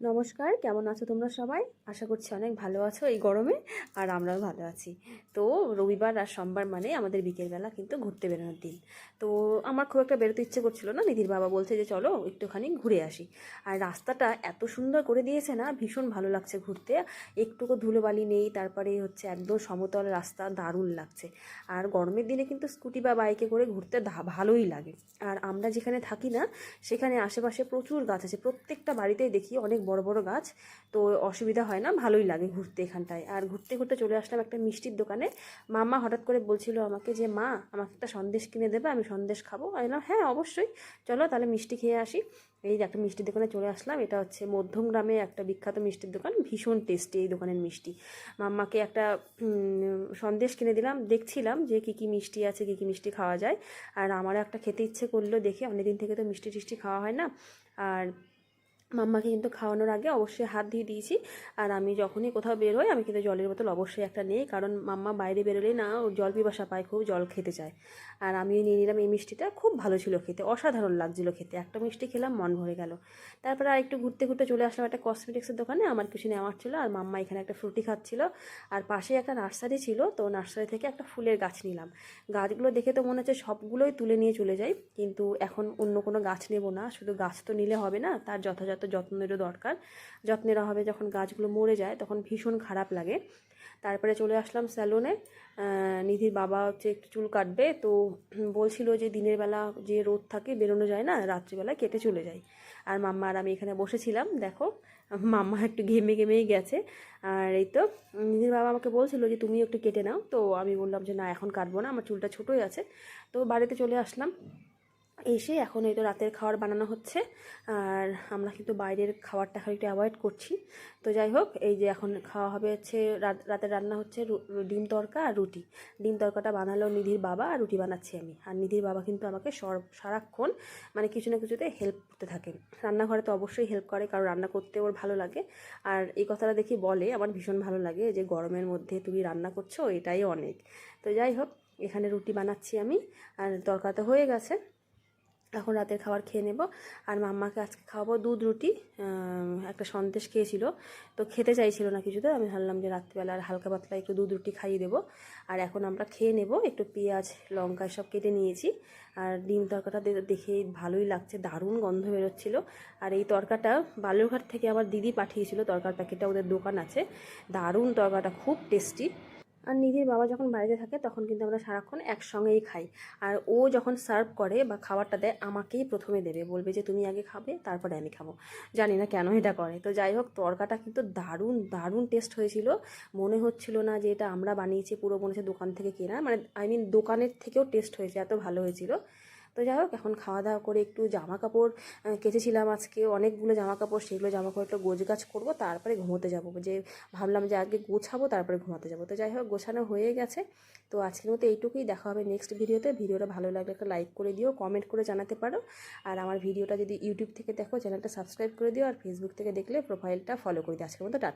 নমস্কার, কেমন আছো তোমরা সবাই? আশা করছি অনেক ভালো আছো এই গরমে। আর আমরাও ভালো আছি। তো রবিবার আর সোমবার মানে আমাদের বিকেলবেলা কিন্তু ঘুরতে বেরোনোর দিন। তো আমার খুব একটা বেরোতে ইচ্ছে করছিল না, নিধির বাবা বলছে যে চলো একটুখানি ঘুরে আসি। আর রাস্তাটা এত সুন্দর করে দিয়েছে না, ভীষণ ভালো লাগছে ঘুরতে। একটুকু ধুলোবালি নেই, তারপরে হচ্ছে একদম সমতল রাস্তা, দারুণ লাগছে। আর গরমের দিনে কিন্তু স্কুটি বা বাইকে করে ঘুরতে ভালোই লাগে। আর আমরা যেখানে থাকি না, সেখানে আশেপাশে প্রচুর গাছ আছে, প্রত্যেকটা বাড়িতেই দেখি অনেক বড় বড় গাছ। তো অসুবিধা হয় না, ভালোই লাগে ঘুরতে এখানটায়। আর ঘুরতে ঘুরতে চলে আসলাম একটা মিষ্টির দোকানে। মাম্মা হঠাৎ করে বলছিল আমাকে যে মা, আমাকে একটা সন্দেশ কিনে দেবে, আমি সন্দেশ খাবো। আমি বললাম হ্যাঁ অবশ্যই, চলো তাহলে মিষ্টি খেয়ে আসি। এই যে একটা মিষ্টির দোকানে চলে আসলাম, এটা হচ্ছে মধ্যমগ্রামে একটা বিখ্যাত মিষ্টির দোকান, ভীষণ টেস্টি এই দোকানের মিষ্টি। মাম্মাকে একটা সন্দেশ কিনে দিলাম, দেখছিলাম যে কী কী মিষ্টি আছে, কী কী মিষ্টি খাওয়া যায়। আর আমারও একটা খেতে ইচ্ছে করলো দেখে, অনেকদিন থেকে তো মিষ্টি টিষ্টি খাওয়া হয় না। আর মাম্মাকে কিন্তু খাওয়ানোর আগে অবশ্যই হাত দিয়ে দিয়েছি। আর আমি যখনই কোথাও বেরোই আমি কিন্তু জলের বোতল অবশ্যই একটা নেই, কারণ মাম্মা বাইরে বেরোলেই না ও জল পিপাসা পায়, খুব জল খেতে চায়। আর আমিও নিয়ে নিলাম এই মিষ্টিটা, খুব ভালো ছিল খেতে, অসাধারণ লাগছিল খেতে। একটা মিষ্টি খেলাম, মন ভরে গেল। তারপরে আর একটু ঘুরতে ঘুরতে চলে আসলাম একটা কসমেটিক্সের দোকানে, আমার কিছু নেওয়ার ছিল। আর মাম্মা এখানে একটা ফ্রুটি খাচ্ছিল। আর পাশে একটা নার্সারি ছিল, তো নার্সারি থেকে একটা ফুলের গাছ নিলাম। গাছগুলো দেখে তো মনে হচ্ছে সবগুলোই তুলে নিয়ে চলে যাই, কিন্তু এখন অন্য কোনো গাছ নেব না। শুধু গাছ তো নিলে হবে না, তার যথাযথ যত্নেরও দরকার। যত্নেরা হবে, যখন গাছগুলো মরে যায় তখন ভীষণ খারাপ লাগে। তারপরে চলে আসলাম স্যালনে। নিধির বাবা হচ্ছে একটু চুল কাটবে, তো বলছিল যে দিনের বেলা যে রোদ থাকে বেরোনো যায় না, রাত্রিবেলায় কেটে চলে যায়। আর মাম্মা আর আমি এখানে বসেছিলাম, দেখো মাম্মা একটু ঘেমে ঘেমেই গেছে। আর এই তো নিধির বাবা আমাকে বলছিল যে তুমি একটু কেটে নাও, তো আমি বললাম যে না এখন কাটবো না, আমার চুলটা ছোটোই আছে। তো বাড়িতে চলে আসলাম। এসে এখন এই তো রাতের খাবার বানানো হচ্ছে। আর আমরা কিন্তু বাইরের খাবারটা একটু অ্যাভয়েড করছি। তো যাই হোক, এই যে এখন খাওয়া হবে হচ্ছে রাতের রান্না হচ্ছে ডিম তড়কা আর রুটি। ডিম তড়কাটা বানালো নিধির বাবা, আর রুটি বানাচ্ছি আমি। আর নিধির বাবা কিন্তু আমাকে সারাক্ষণ মানে কিছু না কিছুতে হেল্প করতে থাকে। রান্নাঘরে তো অবশ্যই হেল্প করে, কারণ রান্না করতে ওর ভালো লাগে। আর এই কথাটা দেখি বলে, আমার ভীষণ ভালো লাগে যে গরমের মধ্যে তুমি রান্না করছো, এটাই অনেক। তো যাই হোক, এখানে রুটি বানাচ্ছি আমি, আর তড়কা তো হয়ে গেছে। এখন রাতের খাবার খেয়ে নেব। আর মাম্মাকে আজকে খাওয়াবো দুধ রুটি। একটা সন্দেশ খেয়েছিল, তো খেতে চাইছিল না কিছুতে। আমি ভাবলাম যে রাত্রিবেলা আর হালকা পাতলা একটু দুধ রুটি খাইয়ে দেবো। আর এখন আমরা খেয়ে নেব। একটু পেঁয়াজ লঙ্কা সব কেটে নিয়েছি। আর ডিম তরকাটা দেখে ভালোই লাগছে, দারুণ গন্ধ বেরোচ্ছিল। আর এই তরকাটা বালুরঘাট থেকে আমার দিদি পাঠিয়েছিল, তরকার প্যাকেটটা, ওদের দোকান আছে। দারুণ তরকাটা, খুব টেস্টি। আর নিধির বাবা যখন বাড়িতে থাকে তখন কিন্তু আমরা সারাক্ষণ একসঙ্গেই খাই। আর ও যখন সার্ভ করে বা খাবারটা দেয়, আমাকেই প্রথমে দেবে, বলবে যে তুমি আগে খাবে তারপরে আমি খাবো। জানি না কেন এটা করে। তো যাই হোক, তরকাটা কিন্তু দারুণ দারুণ টেস্ট হয়েছিল। মনে হচ্ছিল না যে এটা আমরা বানিয়েছি, পুরো মনে হচ্ছে দোকান থেকে কেনা, মানে আই মিন দোকানের থেকেও টেস্ট হয়েছে, এত ভালো হয়েছিল। তো যাই হোক, এখন খাওয়া দাওয়া করে একটু জামা কাপড় কেচেছিলাম আজকে অনেকগুলো জামা কাপড়, সেগুলো জামা কাপড় একটু গোছগাছ করবো, তারপরে ঘুমোতে যাবো। যে ভাবলাম যে আগে গোছাবো তারপরে ঘুমাতে যাবো। তো যাই হোক, গোছানো হয়ে গেছে। তো আজকের মতো এইটুকুই, দেখা হবে নেক্সট ভিডিওতে। ভিডিওটা ভালো লাগলে একটা লাইক করে দিও, কমেন্ট করে জানাতে পারো। আর আমার ভিডিওটা যদি ইউটিউব থেকে দেখো, চ্যানেলটা সাবস্ক্রাইব করে দিও। আর ফেসবুক থেকে দেখলে প্রোফাইলটা ফলো করে দিও। আজকের মতো টাটা।